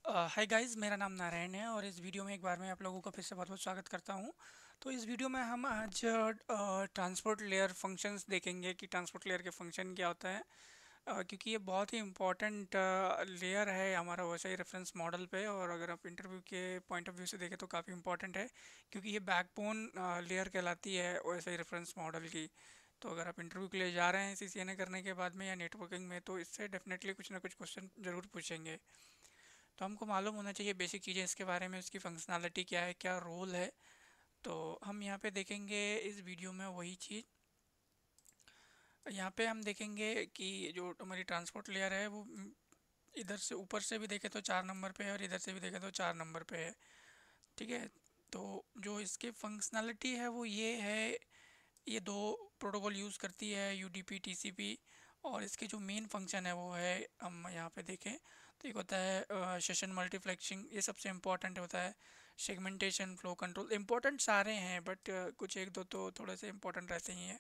Hi guys, मेरा नाम नारायण है और इस वीडियो में एक बार मैं आप लोगों का फिर से बहुत बहुत स्वागत करता हूं। तो इस वीडियो में हम आज ट्रांसपोर्ट लेयर फंक्शंस देखेंगे कि ट्रांसपोर्ट लेयर के फंक्शन क्या होता है। क्योंकि ये बहुत ही इम्पोर्टेंट लेयर है हमारा वैसे रेफरेंस मॉडल पे, और अगर आप इंटरव्यू के पॉइंट ऑफ व्यू से देखें तो काफ़ी इंपॉर्टेंट है, क्योंकि ये बैकबोन लेयर कहलाती है वैसे रेफरेंस मॉडल की। तो अगर आप इंटरव्यू के लिए जा रहे हैं सीसीएनए करने के बाद में या नेटवर्किंग में, तो इससे डेफिनेटली कुछ ना कुछ क्वेश्चन ज़रूर पूछेंगे। तो हमको मालूम होना चाहिए बेसिक चीज़ें इसके बारे में, उसकी फंक्शनैलिटी क्या है, क्या रोल है। तो हम यहाँ पे देखेंगे इस वीडियो में वही चीज़। यहाँ पे हम देखेंगे कि जो हमारी ट्रांसपोर्ट लेयर है वो इधर से ऊपर से भी देखें तो 4 नंबर पे है और इधर से भी देखें तो 4 नंबर पे है। ठीक है। तो जो इसकी फंक्शनैलिटी है वो ये है, ये दो प्रोटोकॉल यूज़ करती है, यूडीपी टीसीपी। और इसके जो मेन फंक्शन है वो है, हम यहाँ पे देखें तो एक होता है सेशन मल्टीप्लेक्सिंग, ये सबसे इम्पोर्टेंट होता है। सेगमेंटेशन, फ्लो कंट्रोल, इम्पोर्टेंट सारे हैं बट कुछ एक दो तो थोड़े से इम्पोर्टेंट रहते ही हैं।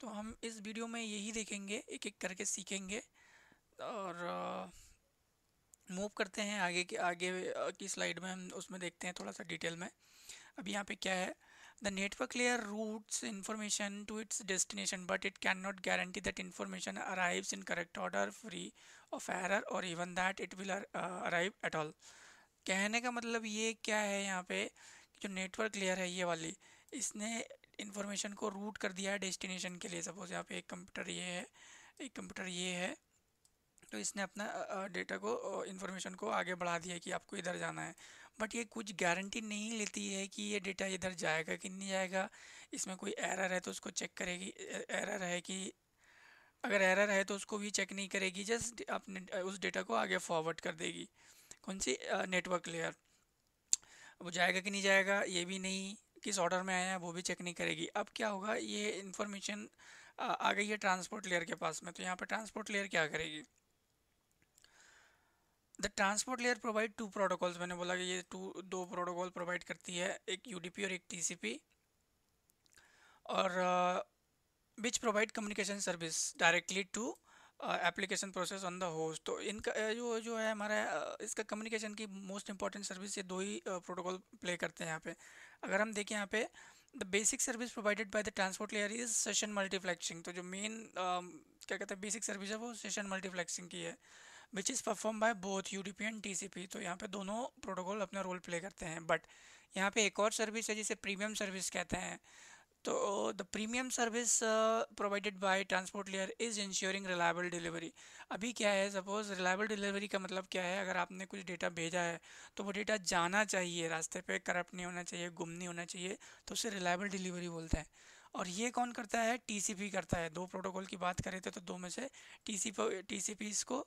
तो हम इस वीडियो में यही देखेंगे, एक एक करके सीखेंगे। और मूव करते हैं आगे की स्लाइड में, हम उसमें देखते हैं थोड़ा सा डिटेल में। अब यहाँ पे क्या है, the network layer routes information to its destination but it can not guarantee that information arrives in correct order, free of error, और even that it will arrive at all. कहने का मतलब ये क्या है, यहाँ पे जो नेटवर्क लेयर है ये वाली, इसने इंफॉर्मेशन को रूट कर दिया है डेस्टिनेशन के लिए। सपोज यहाँ पे एक कंप्यूटर ये है, एक कंप्यूटर ये है, तो इसने अपना डेटा को, इंफॉर्मेशन को आगे बढ़ा दिया कि आपको इधर जाना है। बट ये कुछ गारंटी नहीं लेती है कि ये डेटा इधर जाएगा कि नहीं जाएगा। इसमें कोई एरर है तो उसको चेक करेगी, एरर है कि, अगर एरर है तो उसको भी चेक नहीं करेगी, जस्ट अपने उस डेटा को आगे फॉरवर्ड कर देगी। कौन सी, नेटवर्क लेयर। वो जाएगा कि नहीं जाएगा ये भी नहीं, किस ऑर्डर में आया है वो भी चेक नहीं करेगी। अब क्या होगा, ये इन्फॉर्मेशन आ गई है ट्रांसपोर्ट लेयर के पास में, तो यहाँ पर ट्रांसपोर्ट लेयर क्या करेगी। The transport layer provide two protocols, मैंने बोला कि ये दो प्रोटोकॉल प्रोवाइड करती है, एक यूडीपी और एक टीसीपी। और which provide communication service directly to application process on the host. तो इनका जो जो है हमारा, इसका कम्युनिकेशन की मोस्ट इंपॉर्टेंट सर्विस ये दो ही प्रोटोकॉल प्ले करते हैं यहाँ पे। अगर हम देखें यहाँ पे, the basic service provided by the transport layer is session multiplexing. तो जो मेन क्या कहते हैं बेसिक सर्विस है वो सेशन मल्टीप्लेक्सिंग की है, which is perform by both UDP and TCP. तो यहाँ पे दोनों प्रोटोकॉल अपना रोल प्ले करते हैं। बट यहाँ पे एक और सर्विस है जिसे प्रीमियम सर्विस कहते हैं। तो the premium service provided by transport layer is ensuring reliable delivery. अभी क्या है, सपोज रिलायबल डिलीवरी का मतलब क्या है, अगर आपने कुछ डेटा भेजा है तो वो डेटा जाना चाहिए, रास्ते पे करप्ट नहीं होना चाहिए, गुम नहीं होना चाहिए, तो उसे रिलायबल डिलीवरी बोलते हैं। और ये कौन करता है, टीसीपी करता है। दो प्रोटोकॉल की बात करें तो दो में से टीसीपी इसको,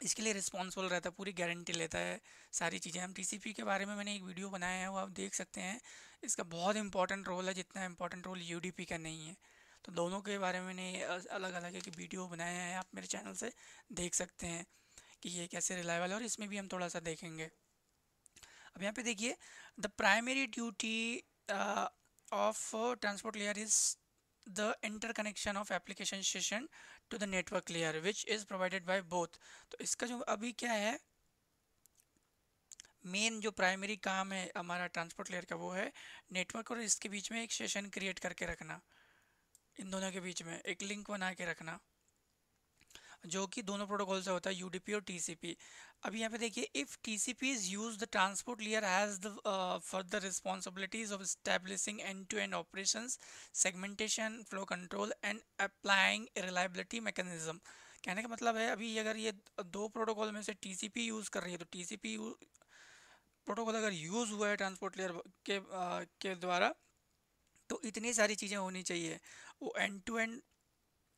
इसके लिए रिस्पॉन्सिबल रहता है, पूरी गारंटी लेता है सारी चीज़ें। हम टीसीपी के बारे में मैंने एक वीडियो बनाया है, वो आप देख सकते हैं। इसका बहुत इंपॉर्टेंट रोल है, जितना इंपॉर्टेंट रोल यूडीपी का नहीं है। तो दोनों के बारे में मैंने अलग अलग एक वीडियो बनाया है, आप मेरे चैनल से देख सकते हैं कि ये कैसे रिलायबल है, और इसमें भी हम थोड़ा सा देखेंगे। अब यहाँ पे देखिए, the primary duty of transport layer is the interconnection of application session to the network layer which is provided by both। तो इसका जो अभी क्या है, मेन जो प्राइमरी काम है हमारा ट्रांसपोर्ट लेयर का वो है नेटवर्क और इसके बीच में एक सेशन क्रिएट करके रखना, इन दोनों के बीच में एक लिंक बना के रखना, जो कि दोनों प्रोटोकॉल से होता है, यूडीपी और टीसीपी। अभी यहाँ पे देखिए, if TCP is use the transport layer has the further responsibilities of establishing end to end operations, segmentation, flow control and applying reliability mechanism. कहने का मतलब है, अभी अगर ये दो प्रोटोकॉल में से टीसीपी यूज़ कर रही है, तो टीसीपी प्रोटोकॉल अगर यूज़ हुआ है ट्रांसपोर्ट लेयर के द्वारा, तो इतनी सारी चीज़ें होनी चाहिए। वो एंड टू एंड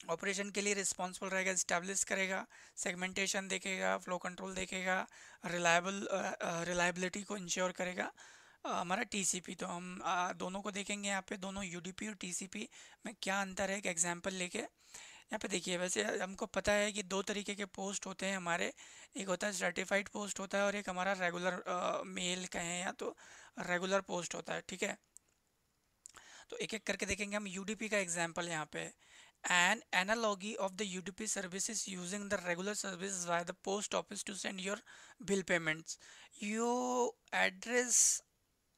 ऑपरेशन के लिए रिस्पॉन्सिबल रहेगा, इस्टेब्लिश करेगा, सेगमेंटेशन देखेगा, फ्लो कंट्रोल देखेगा, रिलायबिलिटी को इंश्योर करेगा हमारा टीसीपी। तो हम दोनों को देखेंगे यहाँ पे, दोनों यूडीपी और टीसीपी में क्या अंतर है, एक एग्जांपल लेके। यहाँ पे देखिए, वैसे हमको पता है कि दो तरीके के पोस्ट होते हैं हमारे, एक होता है सर्टिफाइड पोस्ट होता है और एक हमारा रेगुलर मेल कहें या तो रेगुलर पोस्ट होता है। ठीक है। तो एक एक करके देखेंगे हम। यूडीपी का एग्जांपल यहाँ पे, an analogy of the UDP services using the regular service via the post office to send your bill payments. You address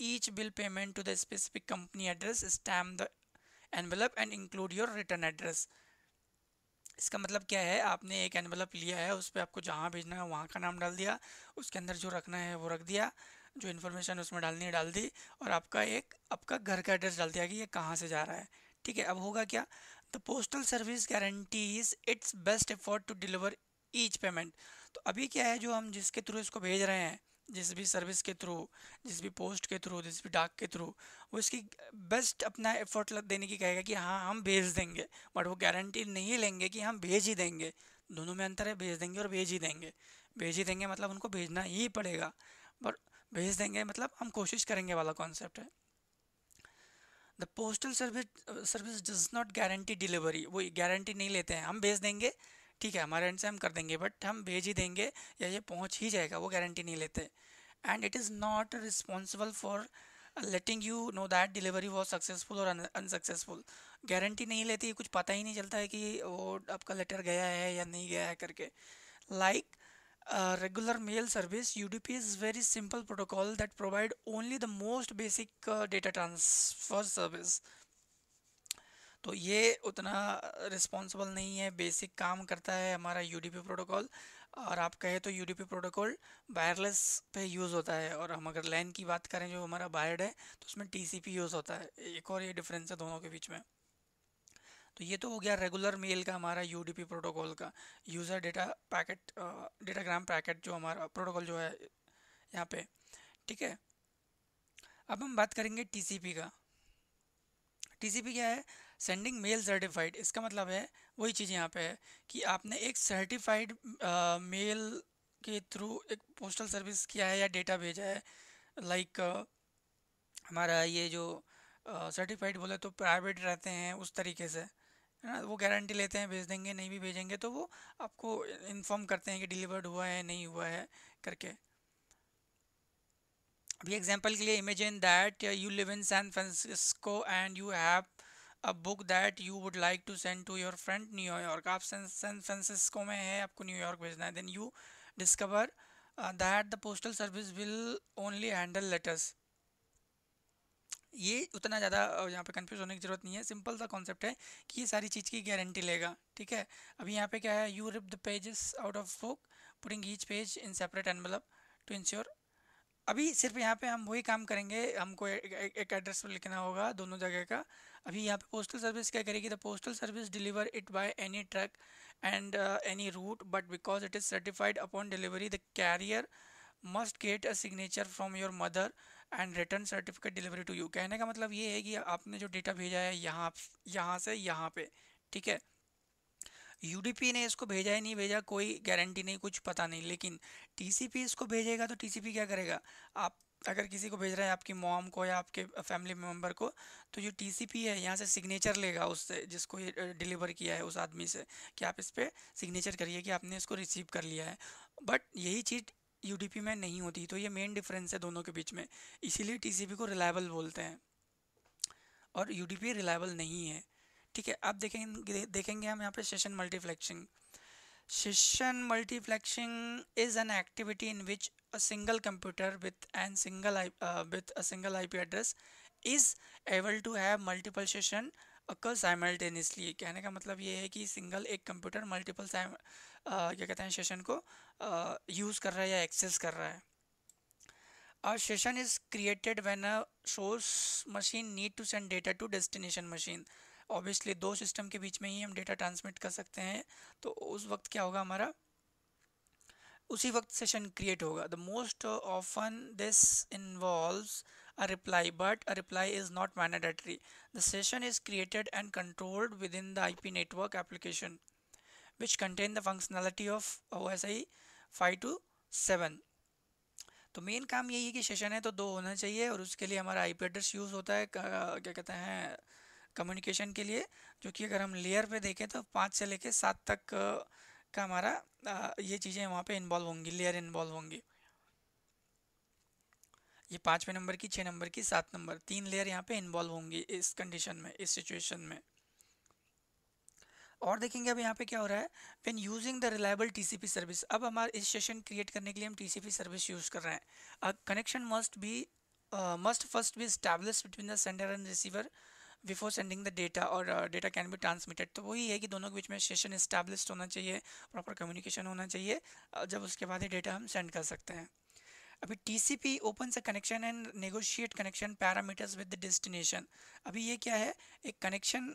each bill payment to the specific company address, stamp the envelope and include your return address. इसका मतलब क्या है, आपने एक envelope लिया है, उस पर आपको जहाँ भेजना है वहाँ का नाम डाल दिया, उसके अंदर जो रखना है वो रख दिया, जो इन्फॉर्मेशन उसमें डालनी है डाल दी, और आपका घर का एड्रेस डाल दिया कि ये कहाँ से जा रहा है। ठीक है, अब होगा क्या, the postal service guarantees its best effort to deliver each payment. तो अभी क्या है, जो हम जिसके थ्रू इसको भेज रहे हैं, जिस भी सर्विस के थ्रू, जिस भी पोस्ट के थ्रू, जिस भी डाक के थ्रू, वो इसकी बेस्ट अपना एफर्ट देने की कहेगा कि हाँ हम भेज देंगे, बट वो गारंटी नहीं लेंगे कि हम भेज ही देंगे। दोनों में अंतर है, भेज देंगे और भेज ही देंगे। भेज ही देंगे मतलब उनको भेजना ही पड़ेगा, बट भेज देंगे मतलब हम कोशिश करेंगे वाला कॉन्सेप्ट है। The postal service does not guarantee delivery, वो गारंटी नहीं लेते हैं, हम भेज देंगे, ठीक है हमारे एंड से हम कर देंगे, बट हम भेज ही देंगे या ये पहुंच ही जाएगा, वो गारंटी नहीं लेते। And it is not responsible for letting you know that delivery was successful और अनसक्सेसफुल। गारंटी नहीं लेती, कुछ पता ही नहीं चलता है कि वो आपका लेटर गया है या नहीं गया है करके। Like regular mail service, UDP is very simple protocol that provide only the most basic data transfer service. तो ये उतना रिस्पॉन्सिबल नहीं है, बेसिक काम करता है हमारा यूडीपी प्रोटोकॉल। और आप कहे तो यूडीपी प्रोटोकॉल वायरलेस पे यूज़ होता है, और हम अगर लैन की बात करें जो हमारा वायर्ड है तो उसमें टीसीपी यूज़ होता है। एक और ये डिफरेंस है दोनों के बीच में। तो ये तो हो गया रेगुलर मेल का हमारा यूडीपी प्रोटोकॉल का, user data packet, datagram packet जो हमारा प्रोटोकॉल जो है यहाँ पे। ठीक है, अब हम बात करेंगे टीसीपी का। टीसीपी क्या है, सेंडिंग मेल सर्टिफाइड। इसका मतलब है वही चीज़ यहाँ पे है कि आपने एक सर्टिफाइड मेल के थ्रू एक पोस्टल सर्विस किया है या डेटा भेजा है। लाइक हमारा ये जो सर्टिफाइड बोले तो प्राइवेट रहते हैं उस तरीके से, है ना, वो गारंटी लेते हैं भेज देंगे, नहीं भी भेजेंगे तो वो आपको इन्फॉर्म करते हैं कि डिलीवर्ड हुआ है नहीं हुआ है करके। अभी एग्जांपल के लिए imagine that you live in San Francisco and you have a book that you would like to send to your friend New York. आप सैन फ्रांसिस्को में है, आपको न्यूयॉर्क भेजना है, then you discover that the postal service will only handle letters. ये उतना ज़्यादा यहाँ पे कंफ्यूज होने की ज़रूरत नहीं है, सिंपल सा कॉन्सेप्ट है कि ये सारी चीज़ की गारंटी लेगा। ठीक है, अभी यहाँ पे क्या है, you rip the pages out of book putting each page in separate envelope to ensure. अभी सिर्फ यहाँ पे हम वही काम करेंगे, हमको एक एड्रेस पर लिखना होगा दोनों जगह का। अभी यहाँ पे पोस्टल सर्विस क्या करेगी, the postal service deliver it by any truck and any route, but because it is certified upon delivery the carrier must get a signature from your mother and return certificate delivery to you. कहने का मतलब ये है कि आपने जो data भेजा है यहाँ से यहाँ पे, ठीक है, यूडीपी ने इसको भेजा ही नहीं भेजा कोई गारंटी नहीं, कुछ पता नहीं, लेकिन टीसीपी इसको भेजेगा तो टीसीपी क्या करेगा, आप अगर किसी को भेज रहे हैं आपकी मॉम को या आपके फैमिली मेम्बर को, तो जो टीसीपी है यहाँ से सिग्नेचर लेगा उससे, जिसको ये डिलीवर किया है उस आदमी से, कि आप इस पर सिग्नेचर करिए कि आपने इसको रिसीव कर लिया है। बट यही चीज़ यूडीपी में नहीं होती, तो ये मेन डिफरेंस है दोनों के बीच में, इसीलिए टीसीपी को रिलायबल बोलते हैं और यूडीपी रिलायबल नहीं है। ठीक है, अब देखेंगे हम यहाँ पे session multiplexing. Session multiplexing is an activity in which a single computer with a single IP address is able to have multiple session occur simultaneously। कहने का मतलब ये है कि सिंगल एक कंप्यूटर मल्टीपल क्या कहते हैं सेशन को यूज़ कर रहा है या एक्सेस कर रहा है। A session is created when a source machine need to send data to destination machine। Obviously दो सिस्टम के बीच में ही हम डेटा ट्रांसमिट कर सकते हैं, तो उस वक्त क्या होगा हमारा, उसी वक्त सेशन क्रिएट होगा। The most often this involves a reply, but a reply is not mandatory. The session is created and controlled within the IP network application which contain the functionality of OSI 527। तो main काम यही है कि session है तो दो होना चाहिए, और उसके लिए हमारा आईपी एड्रेस यूज़ होता है क्या कहते हैं कम्युनिकेशन के लिए, जो कि अगर हम लेयर पे देखें तो 5 से लेके 7 तक का हमारा ये चीज़ें वहाँ पे इन्वॉल्व होंगी, लेयर इन्वॉल्व होंगी। ये 5वें नंबर की, 6 नंबर की, 7 नंबर, 3 लेयर यहाँ पे इन्वॉल्व होंगी इस कंडीशन में, इस सिचुएशन में। और देखेंगे अब यहाँ पे क्या हो रहा है, when using the reliable TCP service. अब हमारे इस सेशन क्रिएट करने के लिए हम टीसीपी सर्विस यूज कर रहे हैं। A connection must first B established between the sender and receiver before sending the data, और डेटा कैन बी ट्रांसमिटेड। तो वही है कि दोनों के बीच में सेशन एस्टैब्लिश्ड होना चाहिए, प्रॉपर कम्युनिकेशन होना चाहिए, जब उसके बाद ही डेटा हम सेंड कर सकते हैं। अभी TCP opens a connection and negotiate connection parameters with the destination। अभी ये क्या है, एक कनेक्शन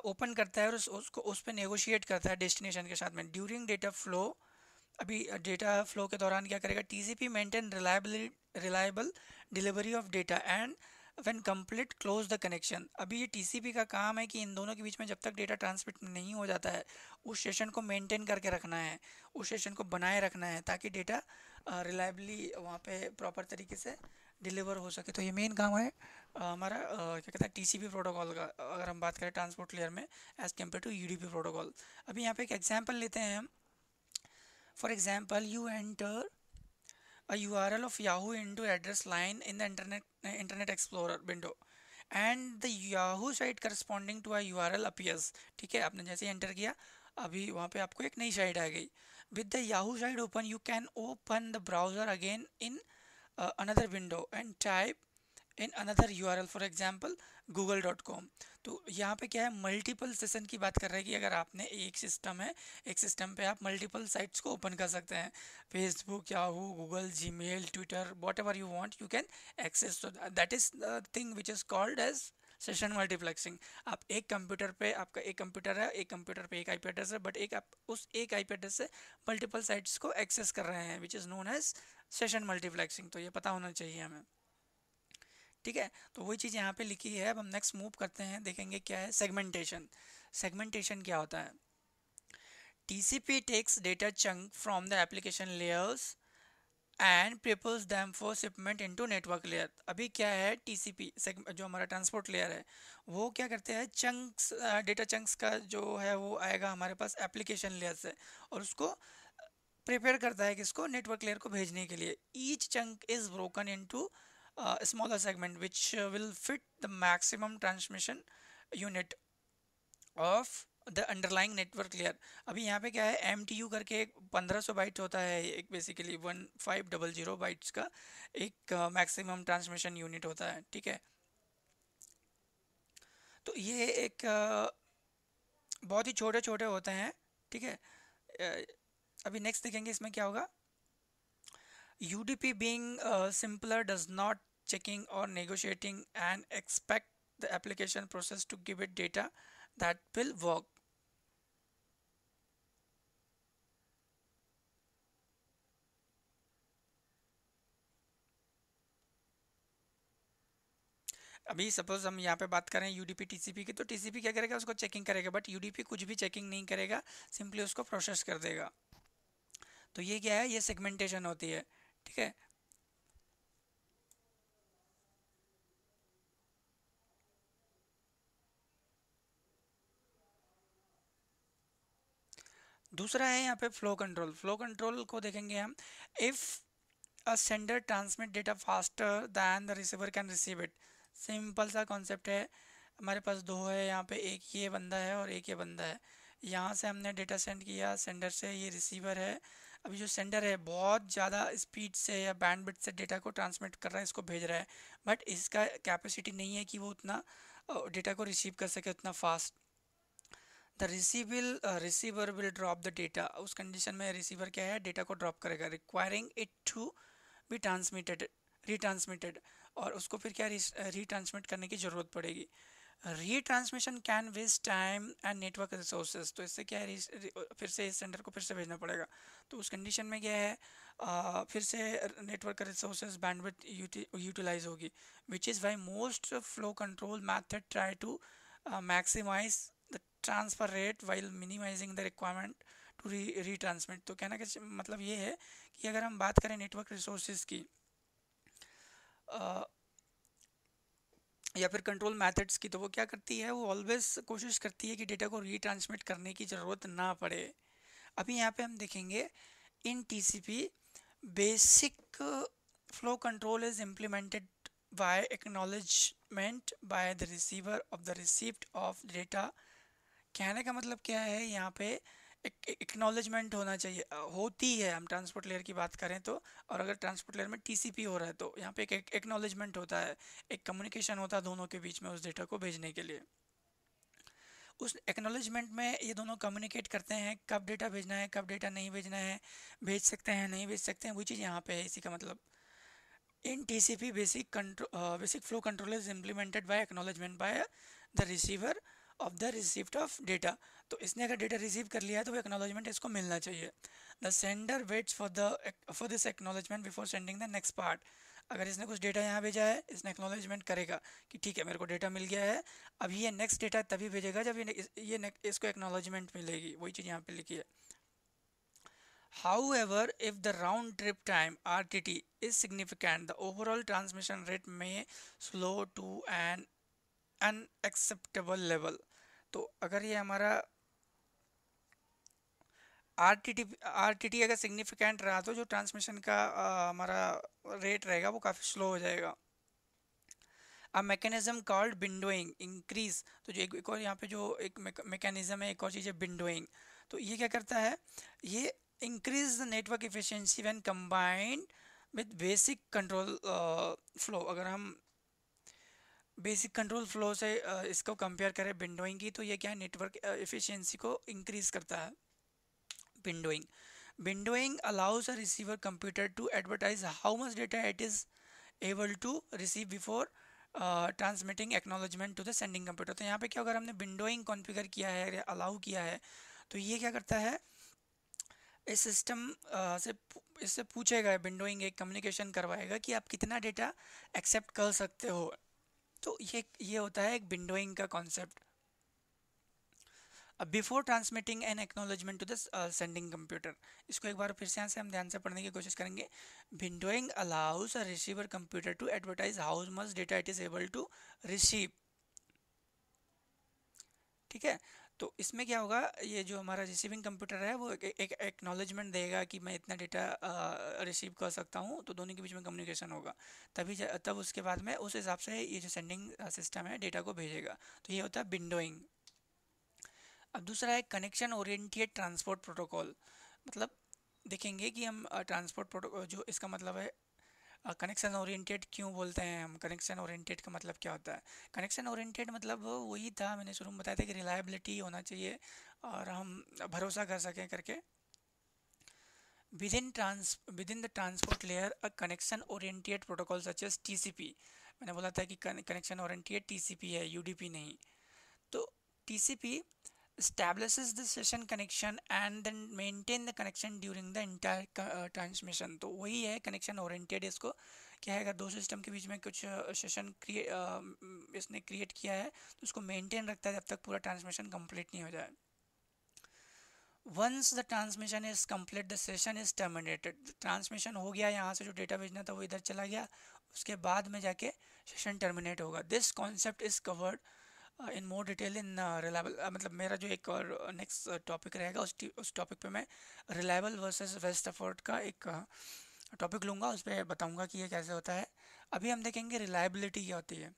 ओपन करता है और उसको उस पर नेगोशिएट करता है डेस्टिनेशन के साथ में ड्यूरिंग डेटा फ्लो। अभी डेटा फ्लो के दौरान क्या करेगा, TCP maintain reliable delivery of data and when complete close the connection. अभी ये TCP का काम है कि इन दोनों के बीच में जब तक डेटा ट्रांसमिट नहीं हो जाता है, उस सेशन को मेंटेन करके रखना है, उस सेशन को बनाए रखना है, ताकि डेटा रिलायबली वहाँ पे प्रॉपर तरीके से डिलीवर हो सके। तो ये मेन काम है हमारा क्या कहते हैं TCP प्रोटोकॉल का, अगर हम बात करें ट्रांसपोर्ट लेयर में as compare to UDP protocol. अभी यहाँ पे एक एग्जांपल लेते हैं हम। For example, you enter a URL of Yahoo into address line in the Internet Explorer window and the Yahoo site corresponding to a URL appears। ठीक है, आपने जैसे एंटर किया, अभी वहाँ पे आपको एक नई साइट आ गई। With the Yahoo site open, you can open the browser again in another window and type in another URL, for example google.com। तो यहाँ पे क्या है, मल्टीपल सेशन की बात कर रहा है कि अगर आपने एक सिस्टम है, एक सिस्टम पे आप मल्टीपल साइट्स को ओपन कर सकते हैं, Facebook, Yahoo, Google, Gmail, Twitter, whatever you want you can access. तो that is the thing which is called as session multiplexing. आप एक कंप्यूटर पे, आपका एक कंप्यूटर है, एक कंप्यूटर पे एक IP एड्रेस है, बट एक आप उस एक IP एड्रेस से मल्टीपल साइट्स को एक्सेस कर रहे हैं, which is known as session multiplexing. तो ये पता होना चाहिए हमें, ठीक है। तो वही चीज़ यहाँ पे लिखी है। अब हम नेक्स्ट मूव करते हैं, देखेंगे क्या है सेगमेंटेशन। सेगमेंटेशन क्या होता है, TCP takes data chunk from the application layers and prepares them for shipment into network layer. अभी क्या है, TCP जो हमारा ट्रांसपोर्ट लेयर है, वो क्या करते हैं, चंक्स, डेटा चंक्स का जो है वो आएगा हमारे पास एप्लीकेशन लेयर से, और उसको प्रिपेयर करता है किसको, नेटवर्क लेयर को भेजने के लिए। Each chunk is broken into smaller segment which will fit the maximum transmission unit of the underlying network layer। अभी यहाँ पे क्या है, MTU करके एक 1500 बाइट होता है, एक बेसिकली 1500 बाइट्स का एक मैक्सिमम ट्रांसमिशन यूनिट होता है, ठीक है। तो ये एक बहुत ही छोटे छोटे होते हैं, ठीक है। अभी नेक्स्ट देखेंगे इसमें क्या होगा। UDP being simpler does not checking or negotiating and expect the application process to give it data that will work। अभी सपोज हम यहाँ पे बात करें UDP TCP की, तो TCP क्या करेगा, उसको चेकिंग करेगा, बट UDP कुछ भी चेकिंग नहीं करेगा, सिंपली उसको प्रोसेस कर देगा। तो ये क्या है, ये सेगमेंटेशन होती है, ठीक है। दूसरा है यहाँ पे फ्लो कंट्रोल। फ्लो कंट्रोल को देखेंगे हम। If a sender transmit data faster than the receiver can receive it। Simple सा कॉन्सेप्ट है, हमारे पास दो है यहाँ पे, एक ये बंदा है और एक ये बंदा है। यहाँ से हमने डेटा सेंड किया सेंडर से, ये रिसीवर है। अभी जो सेंडर है बहुत ज़्यादा स्पीड से या बैंडविड्थ से डेटा को ट्रांसमिट कर रहा है, इसको भेज रहा है, बट इसका कैपेसिटी नहीं है कि वो उतना डेटा को रिसीव कर सके उतना fast. The receiver will drop the data. उस कंडीशन में रिसीवर क्या है, डेटा को ड्रॉप करेगा, requiring it to be transmitted, retransmitted, और उसको फिर क्या रीट्रांसमिट करने की ज़रूरत पड़ेगी। Retransmission can waste time and network resources. तो इससे क्या है, फिर से इस सेंडर को फिर से भेजना पड़ेगा। तो उस कंडीशन में क्या है, फिर से नेटवर्क रिसोर्सेज बैंडविड्थ यूटिलाइज होगी, which is why most flow control method try to maximize the transfer rate while minimizing the requirement to retransmit. तो कहना का मतलब ये है कि अगर हम बात करें नेटवर्क रिसोर्सेज की या फिर कंट्रोल मेथड्स की, तो वो क्या करती है, वो ऑलवेज कोशिश करती है कि डेटा को रीट्रांसमिट करने की ज़रूरत ना पड़े। अभी यहाँ पे हम देखेंगे इन TCP basic flow control is implemented by acknowledgement by the receiver of the receipt of data कहने का मतलब क्या है, यहाँ पे एक एक्नॉलेजमेंट होना चाहिए, होती है, हम ट्रांसपोर्ट लेयर की बात करें तो। और अगर ट्रांसपोर्ट लेयर में टीसीपी हो रहा है तो यहाँ पे एक एक्नॉलेजमेंट होता है, एक कम्युनिकेशन होता है दोनों के बीच में उस डेटा को भेजने के लिए। उस एक्नॉलेजमेंट में ये दोनों कम्युनिकेट करते हैं कब डेटा भेजना है, कब डेटा नहीं भेजना है, भेज सकते हैं नहीं भेज सकते हैं, वही चीज़ यहाँ पे है। इसी का मतलब इन TCP basic flow control is implemented by acknowledgement by the receiver of the receipt of data। तो इसने अगर डेटा रिसीव कर लिया है तो वो एक्नॉलेजमेंट इसको मिलना चाहिए। The sender waits for this acknowledgement before sending the next part. अगर इसने कुछ डेटा यहाँ भेजा है, इसने एक्नॉलेजमेंट करेगा कि ठीक है मेरे को डेटा मिल गया है, अब ये नेक्स्ट डेटा तभी भेजेगा जब इसको एक्नॉलेजमेंट मिलेगी, वही चीज़ यहाँ पे लिखी है। However, if the round trip time RTT is significant, the overall transmission rate may slow to an unacceptable level। तो अगर ये हमारा RTT अगर सिग्निफिकेंट रहा तो जो ट्रांसमिशन का हमारा रेट रहेगा वो काफ़ी स्लो हो जाएगा। A mechanism called windowing increase. तो जो एक और यहाँ पे जो एक मैकेनिज्म है, एक और चीज़ है विंडोइंग। तो ये क्या करता है, ये increase the network efficiency when combined with basic control flow. अगर हम बेसिक कंट्रोल फ्लो से इसको कंपेयर करें विंडोइंग की, तो ये क्या है, नेटवर्क एफिशिएंसी को इंक्रीज करता है। Windowing allows a receiver computer to advertise how much data it is able to receive before transmitting acknowledgement to the sending computer. तो यहाँ पे क्या, अगर हमने विंडोइंग कॉन्फ़िगर किया है या अलाउ किया है, तो ये क्या करता है, इस सिस्टम से इससे पूछेगा, विंडोइंग एक कम्युनिकेशन करवाएगा कि आप कितना डेटा एक्सेप्ट कर सकते हो। तो ये होता है एक विंडोइंग का कॉन्सेप्ट। अब before transmitting an acknowledgement to the sending computer, इसको एक बार फिर से यहाँ से हम ध्यान से पढ़ने की कोशिश करेंगे। Windowing allows a receiver computer to advertise how much data it is able to receive. ठीक है, तो इसमें क्या होगा, ये जो हमारा रिसीविंग कंप्यूटर है वो एक एक्नॉलेजमेंट देगा कि मैं इतना डेटा रिसीव कर सकता हूँ, तो दोनों के बीच में कम्युनिकेशन होगा। तब उसके बाद में उस हिसाब से ये जो सेंडिंग सिस्टम है डेटा को भेजेगा। तो ये होता है विंडोइंग। अब दूसरा है कनेक्शन ओरिएंटेड ट्रांसपोर्ट प्रोटोकॉल। मतलब देखेंगे कि हम ट्रांसपोर्ट प्रोटोकॉल, जो इसका मतलब है कनेक्शन ओरिएंटेड क्यों बोलते हैं हम, कनेक्शन ओरिएंटेड का मतलब क्या होता है। कनेक्शन ओरिएंटेड मतलब वही था, मैंने शुरू में बताया था कि रिलायबिलिटी होना चाहिए और हम भरोसा कर सकें करके। Within the transport layer a connection oriented protocol such as TCP। मैंने बोला था कि कनेक्शन ओरिएंटेड TCP है, UDP नहीं। तो TCP establishes the session connection and then maintain the connection during the entire transmission। तो वही है कनेक्शन ओरिएंटेड। इसको क्या है, अगर दो सिस्टम के बीच में कुछ सेशन इसने क्रिएट किया है तो उसको मेंटेन रखता है जब तक पूरा ट्रांसमिशन कंप्लीट नहीं हो जाए। Once the transmission is complete the session is terminated. Transmission हो गया, यहाँ से जो डेटा भेजना था वो इधर चला गया, उसके बाद में जाके सेशन टर्मिनेट होगा। This concept is covered in more detail in reliable. मतलब मेरा जो एक और नेक्स्ट टॉपिक रहेगा उस टॉपिक पे मैं रिलायबल वर्सेस वेस्ट एफर्ट का एक टॉपिक लूँगा, उस पर बताऊँगा कि ये कैसे होता है। अभी हम देखेंगे रिलायबिलिटी क्या होती है।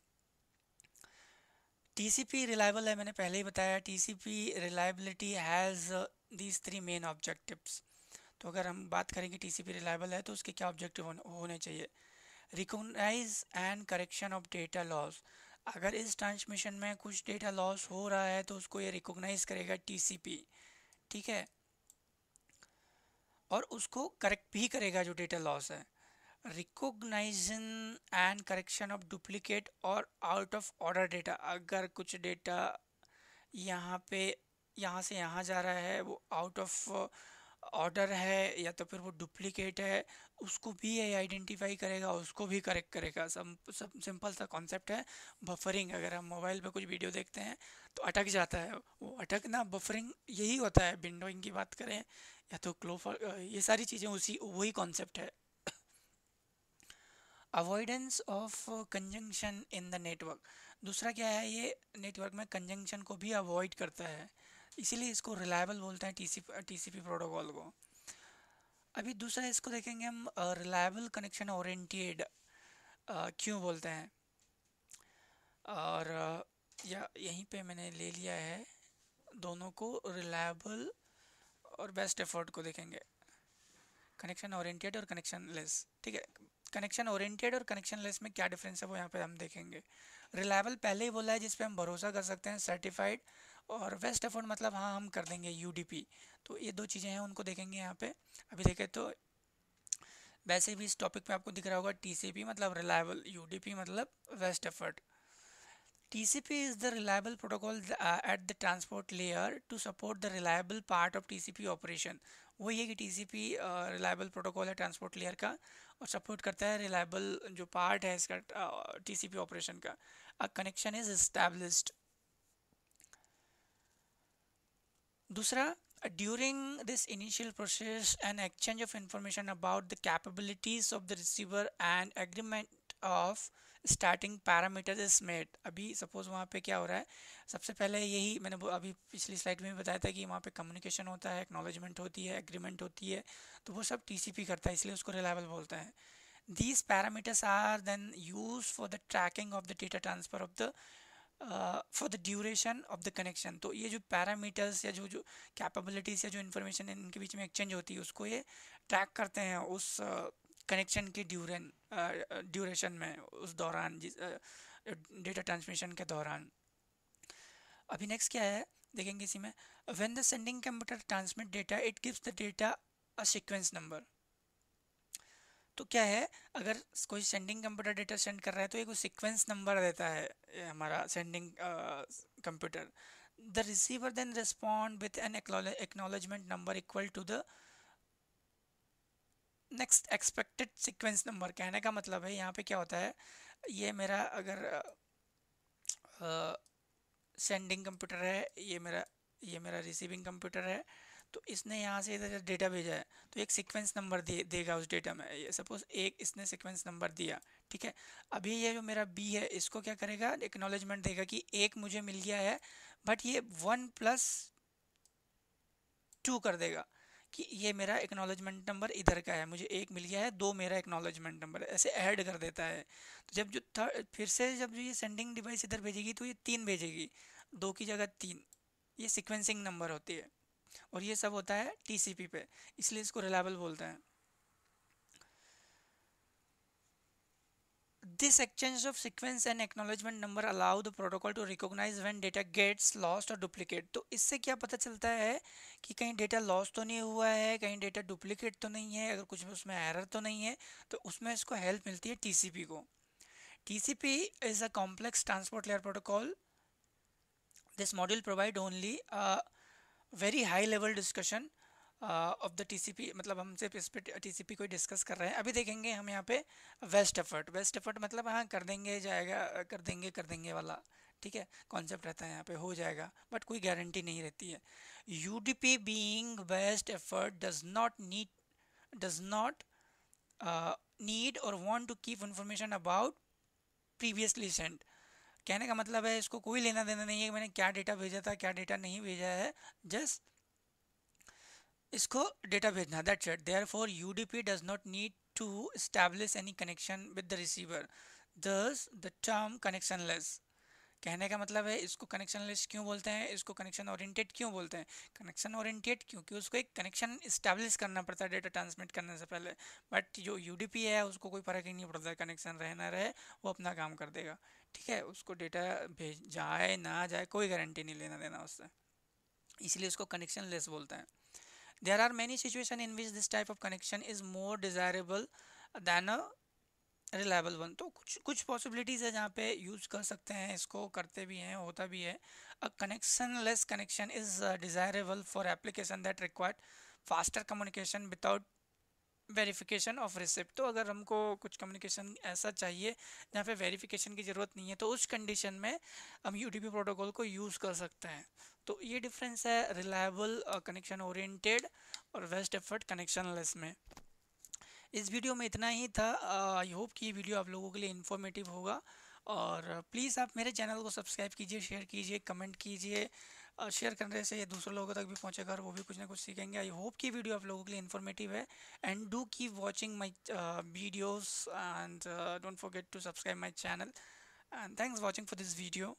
TCP रिलायबल है, मैंने पहले ही बताया। TCP reliability has these 3 main objectives. तो अगर हम बात करें कि TCP रिलायबल है तो उसके क्या ऑब्जेक्टिव होने चाहिए। Recognize and correction of data loss. अगर इस ट्रांसमिशन में कुछ डेटा लॉस हो रहा है तो उसको ये रिकॉग्नाइज करेगा TCP, ठीक है, और उसको करेक्ट भी करेगा जो डेटा लॉस है। रिकॉग्नाइजन एंड करेक्शन ऑफ डुप्लीकेट और आउट ऑफ ऑर्डर डेटा। अगर कुछ डेटा यहाँ पे यहाँ से यहाँ जा रहा है, वो आउट ऑफ ऑर्डर है या तो फिर वो डुप्लीकेट है, उसको भी ये आइडेंटिफाई करेगा, उसको भी करेक्ट करेगा। सब सिंपल सा कॉन्सेप्ट है। बफरिंग, अगर हम मोबाइल पे कुछ वीडियो देखते हैं तो अटक जाता है, वो अटकना बफरिंग यही होता है। विंडोइंग की बात करें या तो क्लोफर, ये सारी चीज़ें उसी वही कॉन्सेप्ट है। Avoidance of conjunction in the network. दूसरा क्या है, ये नेटवर्क में कंजंक्शन को भी अवॉइड करता है, इसीलिए इसको रिलायबल बोलते हैं TCP प्रोटोकॉल को। अभी दूसरा इसको देखेंगे हम, रिलायबल कनेक्शन ओरिएंटेड क्यों बोलते हैं। और या यहीं पे मैंने ले लिया है, दोनों को रिलायबल और बेस्ट एफर्ट को देखेंगे, कनेक्शन ओरिएंटेड और कनेक्शन लेस। ठीक है, कनेक्शन ओरिएंटेड और कनेक्शन लेस में क्या डिफरेंस है वो यहाँ पे हम देखेंगे। रिलायबल पहले ही बोला है जिस पे हम भरोसा कर सकते हैं, सर्टिफाइड, और बेस्ट एफर्ट मतलब हाँ हम कर देंगे यूडीपी। तो ये दो चीज़ें हैं, उनको देखेंगे यहाँ पे। अभी देखें तो वैसे भी इस टॉपिक पे आपको दिख रहा होगा टीसीपी मतलब रिलायबल, यूडीपी मतलब best effort. TCP is the reliable protocol at the transport layer to support the reliable part of TCP operation। वो ये कि TCP reliable protocol है ट्रांसपोर्ट लेयर का और सपोर्ट करता है रिलायबल जो पार्ट है इसका TCP ऑपरेशन का। A connection is established. दूसरा, during this initial process an exchange of information about the capabilities of the receiver and agreement of starting parameter is made. अभी सपोज वहाँ पे क्या हो रहा है, सबसे पहले यही मैंने अभी पिछली स्लाइड में भी बताया था कि वहाँ पे कम्युनिकेशन होता है, एक्नॉलेजमेंट होती है, एग्रीमेंट होती है, तो वो सब टीसीपी करता है, इसलिए उसको रिलायबल बोलता है। These parameters are then use for the tracking of the data transfer of the for the duration of the connection. तो ये जो पैरामीटर्स या जो जो कैपेबिलिटीज़ या जो इन्फॉर्मेशन इनके बीच में एक्सचेंज होती है उसको ये ट्रैक करते हैं उस कनेक्शन के ड्यूरेशन में, उस दौरान, जिस डेटा ट्रांसमिशन के दौरान। अभी नेक्स्ट क्या है देखेंगे इसी में, when the sending computer transmit data it gives the data a sequence number. तो क्या है, अगर कोई सेंडिंग कंप्यूटर डेटा सेंड कर रहा है तो एक सीक्वेंस नंबर देता है ये हमारा sending computer. The receiver then respond with an acknowledgement number equal to the next expected sequence number. कहने का मतलब है यहाँ पे क्या होता है, ये मेरा अगर सेंडिंग कंप्यूटर है, ये मेरा रिसीविंग कंप्यूटर है, तो इसने यहाँ से इधर डेटा भेजा है तो एक सीक्वेंस नंबर देगा उस डेटा में। ये सपोज एक इसने सीक्वेंस नंबर दिया, ठीक है। अभी ये जो मेरा बी है इसको क्या करेगा, एक्नॉलेजमेंट देगा कि एक मुझे मिल गया है, बट ये 1+2 कर देगा कि ये मेरा एक्नॉलेजमेंट नंबर इधर का है, मुझे एक मिल गया है, 2 मेरा एक्नॉलेजमेंट नंबर है, ऐसे ऐड कर देता है। तो जब जो फिर से जब जो ये सेंडिंग डिवाइस इधर भेजेगी तो ये 3 भेजेगी, 2 की जगह 3। ये सीक्वेंसिंग नंबर होती है और ये सब होता है टीसीपी पे, इसलिए इसको रिलायबल बोलते हैं। This exchange of sequence and acknowledgement number allow the protocol to recognize when data gets lost or duplicate। तो इससे क्या पता चलता है कि कहीं डेटा लॉस तो नहीं हुआ है, कहीं डेटा डुप्लीकेट तो नहीं है, अगर कुछ उसमें एरर तो नहीं है, तो उसमें इसको हेल्प मिलती है टीसीपी को। TCP is a complex transport layer protocol. This module provide only very high level discussion of the TCP, मतलब हम सिर्फ इस पे टीसीपी को डिस्कस कर रहे हैं। अभी देखेंगे हम यहाँ पे वेस्ट एफर्ट। वेस्ट एफर्ट मतलब हाँ कर देंगे, जाएगा, कर देंगे वाला, ठीक है, कॉन्सेप्ट रहता है यहाँ पे, हो जाएगा, बट कोई गारंटी नहीं रहती है। UDP being best effort does not need or want to keep information about previously sent. कहने का मतलब है इसको कोई लेना देना नहीं है मैंने क्या डेटा भेजा था, क्या डेटा नहीं भेजा है, जस्ट इसको डेटा भेजना, that's it. Therefore UDP does not need to establish any connection with the receiver, thus the term connectionless. कहने का मतलब है इसको कनेक्शनलेस क्यों बोलते हैं, इसको कनेक्शन ओरिएंटेड क्यों बोलते हैं। कनेक्शन ओरिएंटेड क्योंकि उसको एक कनेक्शन इस्टेब्लिश करना पड़ता है डेटा ट्रांसमिट करने से पहले, बट जो यूडीपी है उसको कोई फर्क ही नहीं पड़ता है, कनेक्शन रहे ना रहे वो अपना काम कर देगा, ठीक है। उसको डेटा भेज जाए ना जाए कोई गारंटी नहीं लेना देना उससे, इसलिए उसको कनेक्शन लेस बोलते हैं। There are many situations in which this type of connection is more desirable than a reliable one। तो कुछ पॉसिबिलिटीज़ है जहाँ पे यूज़ कर सकते हैं, इसको करते भी हैं, होता भी है। A connectionless connection is desirable for application that require faster communication without verification of receipt. तो अगर हमको कुछ कम्युनिकेशन ऐसा चाहिए जहाँ पे वेरिफिकेशन की ज़रूरत नहीं है तो उस कंडीशन में हम यूडीपी प्रोटोकॉल को यूज़ कर सकते हैं। तो ये डिफरेंस है रिलायबल कनेक्शन ओरिएंटेड और वेस्ट एफर्ट कनेक्शनलेस में। इस वीडियो में इतना ही था। आई होप कि ये वीडियो आप लोगों के लिए इन्फॉर्मेटिव होगा, और प्लीज़ आप मेरे चैनल को सब्सक्राइब कीजिए, शेयर कीजिए, कमेंट कीजिए। शेयर करने से ये दूसरे लोगों तक भी पहुंचेगा और वो भी कुछ ना कुछ सीखेंगे। आई होप कि वीडियो आप लोगों के लिए इन्फॉर्मेटिव है, and do keep watching my videos and don't forget to subscribe my channel, and thanks watching for this video.